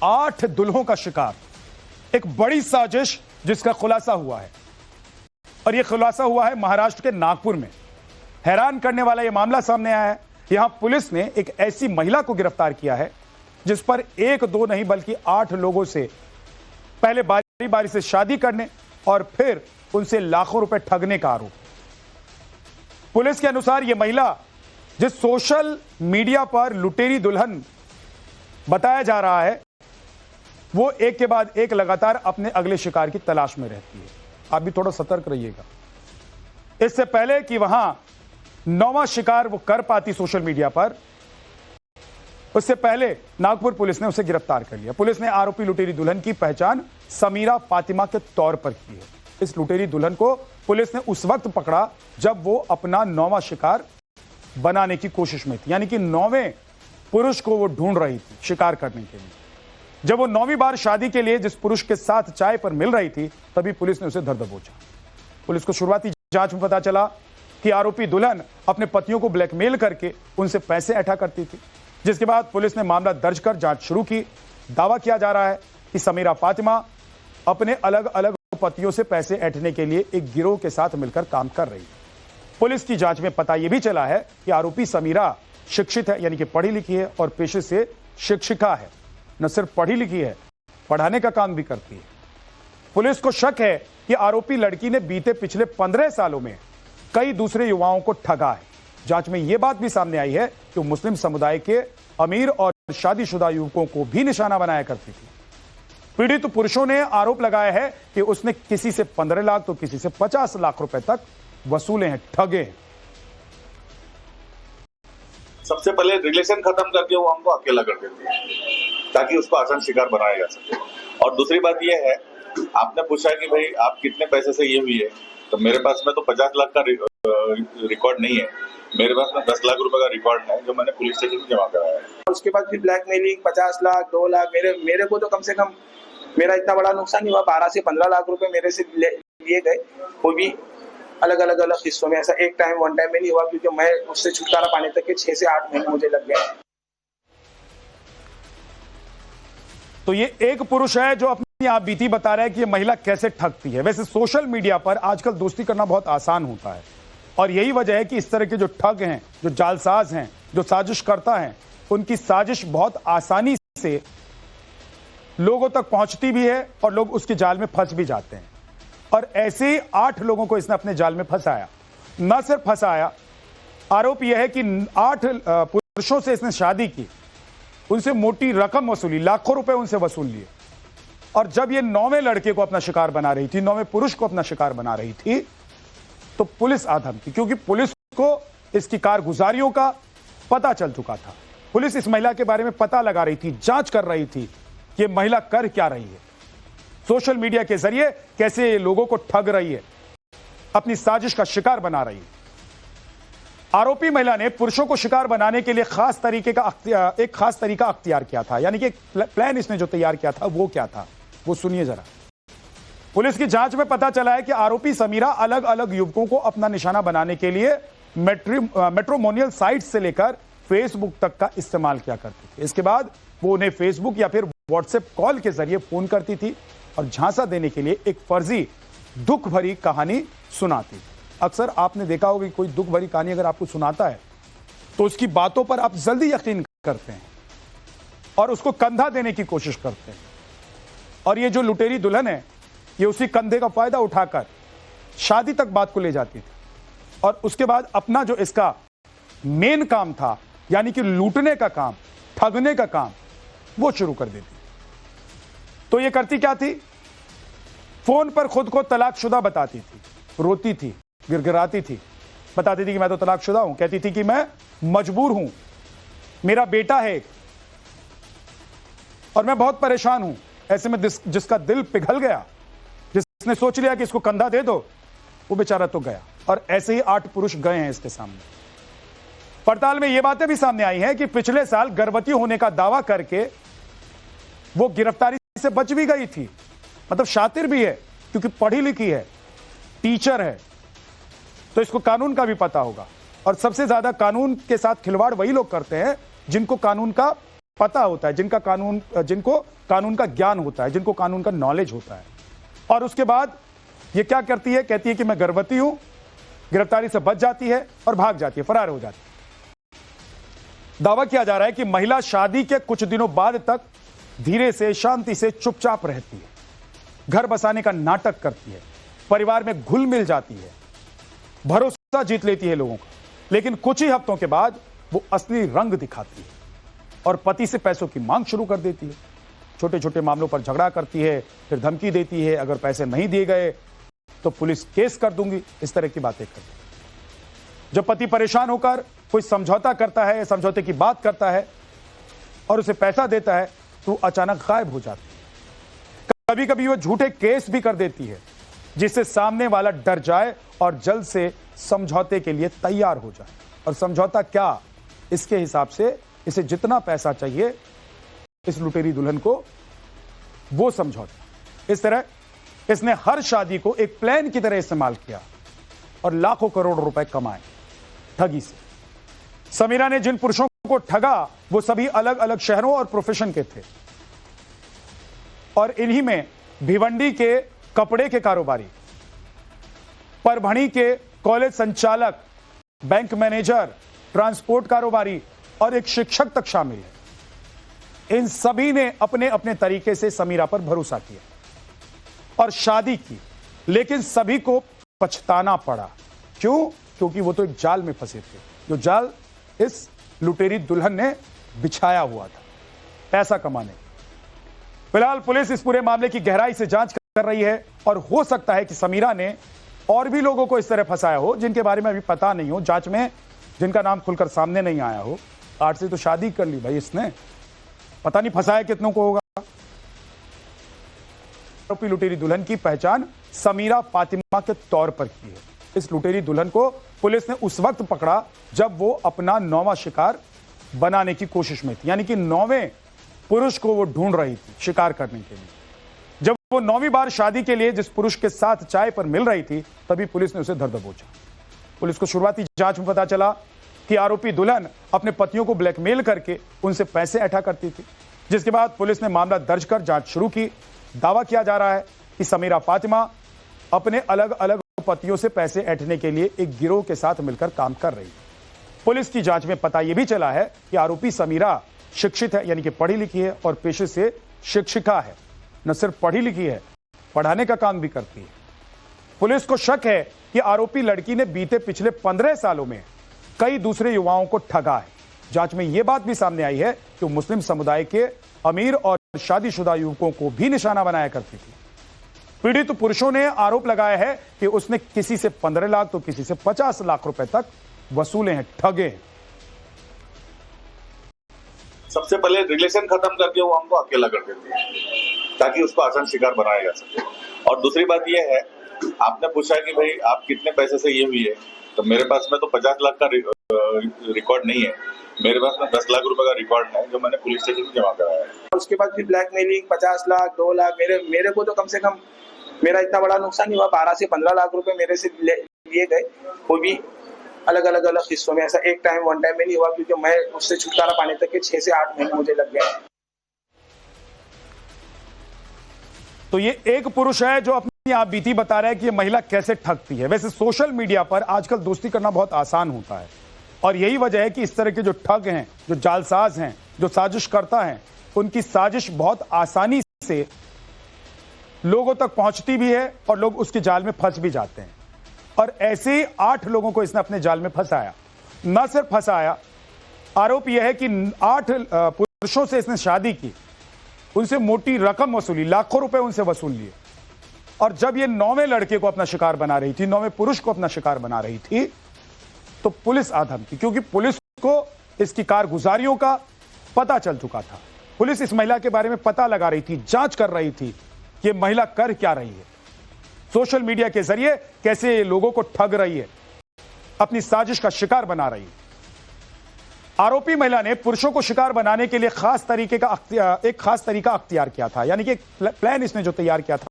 8 दुल्हों का शिकार, एक बड़ी साजिश जिसका खुलासा हुआ है। और यह खुलासा हुआ है महाराष्ट्र के नागपुर में। हैरान करने वाला यह मामला सामने आया है। यहां पुलिस ने एक ऐसी महिला को गिरफ्तार किया है जिस पर 1-2 नहीं बल्कि 8 लोगों से पहले बारी बारी से शादी करने और फिर उनसे लाखों रुपए ठगने का आरोप। पुलिस के अनुसार यह महिला, जिस सोशल मीडिया पर लुटेरी दुल्हन बताया जा रहा है, वो एक के बाद एक लगातार अपने अगले शिकार की तलाश में रहती है। आप भी थोड़ा सतर्क रहिएगा। इससे पहले कि वहां 9वां शिकार वो कर पाती सोशल मीडिया पर, उससे पहले नागपुर पुलिस ने उसे गिरफ्तार कर लिया। पुलिस ने आरोपी लुटेरी दुल्हन की पहचान समीरा फातिमा के तौर पर की है। इस लुटेरी दुल्हन को पुलिस ने उस वक्त पकड़ा जब वो अपना 9वां शिकार बनाने की कोशिश में थी, यानी कि 9वें पुरुष को वो ढूंढ रही थी शिकार करने के लिए। जब वो 9वीं बार शादी के लिए जिस पुरुष के साथ चाय पर मिल रही थी, तभी पुलिस ने उसे धर दबोचा। पुलिस को शुरुआती जांच में पता चला कि आरोपी दुल्हन अपने पतियों को ब्लैकमेल करके उनसे पैसे ऐंठा करती थी, जिसके बाद पुलिस ने मामला दर्ज कर जांच शुरू की। दावा किया जा रहा है कि समीरा फातिमा अपने अलग अलग पतियों से पैसे ऐंठने के लिए एक गिरोह के साथ मिलकर काम कर रही है। पुलिस की जांच में पता यह भी चला है कि आरोपी समीरा शिक्षित है, यानी कि पढ़ी लिखी है और पेशे से शिक्षिका है। न सिर्फ पढ़ी लिखी है, पढ़ाने का काम भी करती है। पुलिस को शक है कि आरोपी लड़की ने बीते पिछले 15 सालों में कई दूसरे युवाओं को ठगा है। जांच में यह बात भी सामने आई है कि मुस्लिम समुदाय के अमीर और शादीशुदा युवकों को भी निशाना बनाया करती थी। पीड़ित पुरुषों ने आरोप लगाया है कि उसने किसी से 15 लाख तो किसी से 50 लाख रुपए तक वसूले हैं, ठगे हैं। सबसे पहले रिलेशन खत्म करके वो हमको अकेला कर देती है ताकि उसको आसान शिकार बनाया जा सके। और दूसरी बात ये है, आपने पूछा कि भाई आप कितने पैसे से ये हुई है, तो मेरे पास में तो 50 लाख का रिकॉर्ड नहीं है। मेरे पास में 10 लाख रुपए का रिकॉर्ड है जो मैंने पुलिस स्टेशन में जमा कराया है। उसके बाद फिर ब्लैकमेलिंग 50 लाख 2 लाख, मेरे को तो कम से कम मेरा इतना बड़ा नुकसान नहीं हुआ। 12 से 15 लाख रुपए मेरे से लिए गए, वो भी अलग अलग हिस्सों में। ऐसा एक टाइम वन टाइम में नहीं हुआ, क्योंकि मैं उससे छुटकारा पाने तक के 6 से 8 महीने मुझे लग गए। तो ये एक पुरुष है जो अपनी आप बीती बता रहा है कि ये महिला कैसे ठगती है। वैसे सोशल मीडिया पर आजकल दोस्ती करना बहुत आसान होता है और यही वजह है कि इस तरह के जो ठग हैं, जो जालसाज हैं, जो साजिश करता है, उनकी साजिश बहुत आसानी से लोगों तक पहुंचती भी है और लोग उसके जाल में फंस भी जाते हैं। और ऐसे ही 8 लोगों को इसने अपने जाल में फंसाया। न सिर्फ फंसाया, आरोप यह है कि 8 पुरुषों से इसने शादी की, उनसे मोटी रकम वसूली, लाखों रुपए उनसे वसूल लिए। और जब ये 9वें लड़के को अपना शिकार बना रही थी, 9वें पुरुष को अपना शिकार बना रही थी, तो पुलिस आधम थी, क्योंकि पुलिस को इसकी कारगुजारियों का पता चल चुका था। पुलिस इस महिला के बारे में पता लगा रही थी, जांच कर रही थी कि ये महिला कर क्या रही है, सोशल मीडिया के जरिए कैसे लोगों को ठग रही है, अपनी साजिश का शिकार बना रही है। आरोपी महिला ने पुरुषों को शिकार बनाने के लिए एक खास तरीका अख्तियार किया था, यानी कि एक प्लान इसने जो तैयार किया था वो क्या था, वो सुनिए जरा। पुलिस की जांच में पता चला है कि आरोपी समीरा अलग अलग युवकों को अपना निशाना बनाने के लिए मैट्रिमोनियल साइट से लेकर फेसबुक तक का इस्तेमाल किया करती थी। इसके बाद वो उन्हें फेसबुक या फिर व्हाट्सएप कॉल के जरिए फोन करती थी और झांसा देने के लिए एक फर्जी दुख भरी कहानी सुनाती। अक्सर आपने देखा होगा कि कोई दुख भरी कहानी अगर आपको सुनाता है तो उसकी बातों पर आप जल्दी यकीन करते हैं और उसको कंधा देने की कोशिश करते हैं। और ये जो लुटेरी दुल्हन है, ये उसी कंधे का फायदा उठाकर शादी तक बात को ले जाती थी और उसके बाद अपना जो इसका मेन काम था, यानी कि लूटने का काम, ठगने का काम, वो शुरू कर देती। तो ये करती क्या थी? फोन पर खुद को तलाकशुदा बताती थी, रोती थी, गिड़गिड़ाती थी, बताती थी कि मैं तो तलाकशुदा हूं, कहती थी कि मैं मजबूर हूं, मेरा बेटा है और मैं बहुत परेशान हूं। ऐसे में जिसका दिल पिघल गया, जिसने सोच लिया कि इसको कंधा दे दो, वो बेचारा तो गया। और ऐसे ही 8 पुरुष गए हैं इसके सामने। पड़ताल में यह बातें भी सामने आई हैं कि पिछले साल गर्भवती होने का दावा करके वो गिरफ्तारी से बच भी गई थी। मतलब शातिर भी है, क्योंकि पढ़ी लिखी है, टीचर है, तो इसको कानून का भी पता होगा। और सबसे ज्यादा कानून के साथ खिलवाड़ वही लोग करते हैं जिनको कानून का पता होता है, जिनको कानून का ज्ञान होता है, जिनको कानून का नॉलेज होता है। और उसके बाद ये क्या करती है, कहती है कि मैं गर्भवती हूं, गिरफ्तारी से बच जाती है और भाग जाती है, फरार हो जाती है। दावा किया जा रहा है कि महिला शादी के कुछ दिनों बाद तक धीरे से, शांति से, चुपचाप रहती है, घर बसाने का नाटक करती है, परिवार में घुल मिल जाती है, भरोसा जीत लेती है लोगों का, लेकिन कुछ ही हफ्तों के बाद वो असली रंग दिखाती है और पति से पैसों की मांग शुरू कर देती है। छोटे छोटे मामलों पर झगड़ा करती है, फिर धमकी देती है, अगर पैसे नहीं दिए गए तो पुलिस केस कर दूंगी, इस तरह की बातें करती है। जब पति परेशान होकर कोई समझौता करता है, समझौते की बात करता है और उसे पैसा देता है तो अचानक गायब हो जाती है। कभी कभी वो झूठे केस भी कर देती है जिससे सामने वाला डर जाए और जल्द से समझौते के लिए तैयार हो जाए। और समझौता क्या, इसके हिसाब से इसे जितना पैसा चाहिए इस लुटेरी दुल्हन को, वो समझौता। इस तरह इसने हर शादी को एक प्लान की तरह इस्तेमाल किया और लाखों करोड़ रुपए कमाए ठगी से। समीरा ने जिन पुरुषों को ठगा वो सभी अलग अलग शहरों और प्रोफेशन के थे और इन्हीं में भिवंडी के कपड़े के कारोबारी, परभणी के कॉलेज संचालक, बैंक मैनेजर, ट्रांसपोर्ट कारोबारी और एक शिक्षक तक शामिल है। इन सभी ने अपने अपने तरीके से समीरा पर भरोसा किया और शादी की, लेकिन सभी को पछताना पड़ा। क्यों? क्योंकि वो तो एक जाल में फंसे थे, जो जाल इस लुटेरी दुल्हन ने बिछाया हुआ था पैसा कमाने। फिलहाल पुलिस इस पूरे मामले की गहराई से जांच कर रही है और हो सकता है कि समीरा ने और भी लोगों को इस तरह फंसाया हो जिनके बारे में अभी पता नहीं हो, जांच में जिनका नाम खुलकर सामने नहीं आया हो। 8 से तो शादी कर ली भाई इसने, पता नहीं फंसाया कितनों को होगा। आरोपी लुटेरी दुल्हन की पहचान समीरा फातिमा के तौर पर की है। इस लुटेरी दुल्हन को पुलिस ने उस वक्त पकड़ा जब वो अपना 9वां शिकार बनाने की कोशिश में थी, यानी कि 9वें पुरुष को वो ढूंढ रही थी शिकार करने के लिए। जब वो 9वीं बार शादी के लिए जिस पुरुष के साथ चाय पर मिल रही थी, तभी पुलिस ने उसे धर दबोचा। पुलिस को शुरुआती जांच में पता चला कि आरोपी दुल्हन अपने पतियों को ब्लैकमेल करके उनसे पैसे ऐंठा करती थी, जिसके बाद पुलिस ने मामला दर्ज कर जांच शुरू की। दावा किया जा रहा है कि समीरा फातिमा अपने अलग अलग पतियों से पैसे ऐंठने के लिए एक गिरोह के साथ मिलकर काम कर रही है। पुलिस की जांच में पता यह भी चला है कि आरोपी समीरा शिक्षित है, यानी कि पढ़ी लिखी है और पेशे से शिक्षिका है। न सिर्फ पढ़ी लिखी है, पढ़ाने का काम भी करती है। पुलिस को शक है कि आरोपी लड़की ने बीते पिछले 15 सालों में कई दूसरे युवाओं को ठगा है। जांच में यह बात भी सामने आई है कि वो मुस्लिम समुदाय के अमीर और शादीशुदा युवकों को भी निशाना बनाया करती थी। पीड़ित पुरुषों ने आरोप लगाया है कि उसने किसी से 15 लाख तो किसी से 50 लाख रुपए तक वसूले हैं, ठगे हैं। सबसे पहले रिलेशन खत्म करके वो हमको अकेला कर देती है ताकि उसको आसान शिकार बनाया जा सके। और दूसरी बात यह है, आपने पूछा कि भाई आप कितने पैसे से ये हुई है, तो मेरे पास में तो 50 लाख का रिकॉर्ड नहीं है, मेरे पास में 10 लाख रुपए का रिकॉर्ड है जो मैंने पुलिस स्टेशन में जमा कराया है। उसके बाद फिर ब्लैकमेलिंग 50 लाख 2 लाख, मेरे को तो कम से कम मेरा इतना बड़ा नुकसान नहीं हुआ, 12 से 15 लाख रुपए मेरे से लिए गए, वो भी अलग अलग हिस्सों में। ऐसा एक टाइम वन टाइम में नहीं हुआ, क्योंकि मैं उससे छुटकारा पाने तक के 6 से 8 महीने मुझे लग गए। तो ये एक पुरुष है जो अपनी आप बीती बता रहा है कि ये महिला कैसे ठगती है। वैसे सोशल मीडिया पर आजकल दोस्ती करना बहुत आसान होता है और यही वजह है कि इस तरह के जो ठग हैं, जो जालसाज हैं, जो साजिश करता है, उनकी साजिश बहुत आसानी से लोगों तक पहुंचती भी है और लोग उसके जाल में फंस भी जाते हैं। और ऐसे ही 8 लोगों को इसने अपने जाल में फंसाया। न सिर्फ फंसाया, आरोप यह है कि 8 पुरुषों से इसने शादी की, उनसे मोटी रकम वसूली, लाखों रुपए उनसे वसूल लिए। और जब ये 9वें लड़के को अपना शिकार बना रही थी, 9वें पुरुष को अपना शिकार बना रही थी, तो पुलिस आधम थी, क्योंकि पुलिस को इसकी कारगुजारियों का पता चल चुका था। पुलिस इस महिला के बारे में पता लगा रही थी, जांच कर रही थी कि महिला कर क्या रही है, सोशल मीडिया के जरिए कैसे ये लोगों को ठग रही है, अपनी साजिश का शिकार बना रही है। आरोपी महिला ने पुरुषों को शिकार बनाने के लिए एक खास तरीका अख्तियार किया था, यानी कि एक प्लान इसने जो तैयार किया था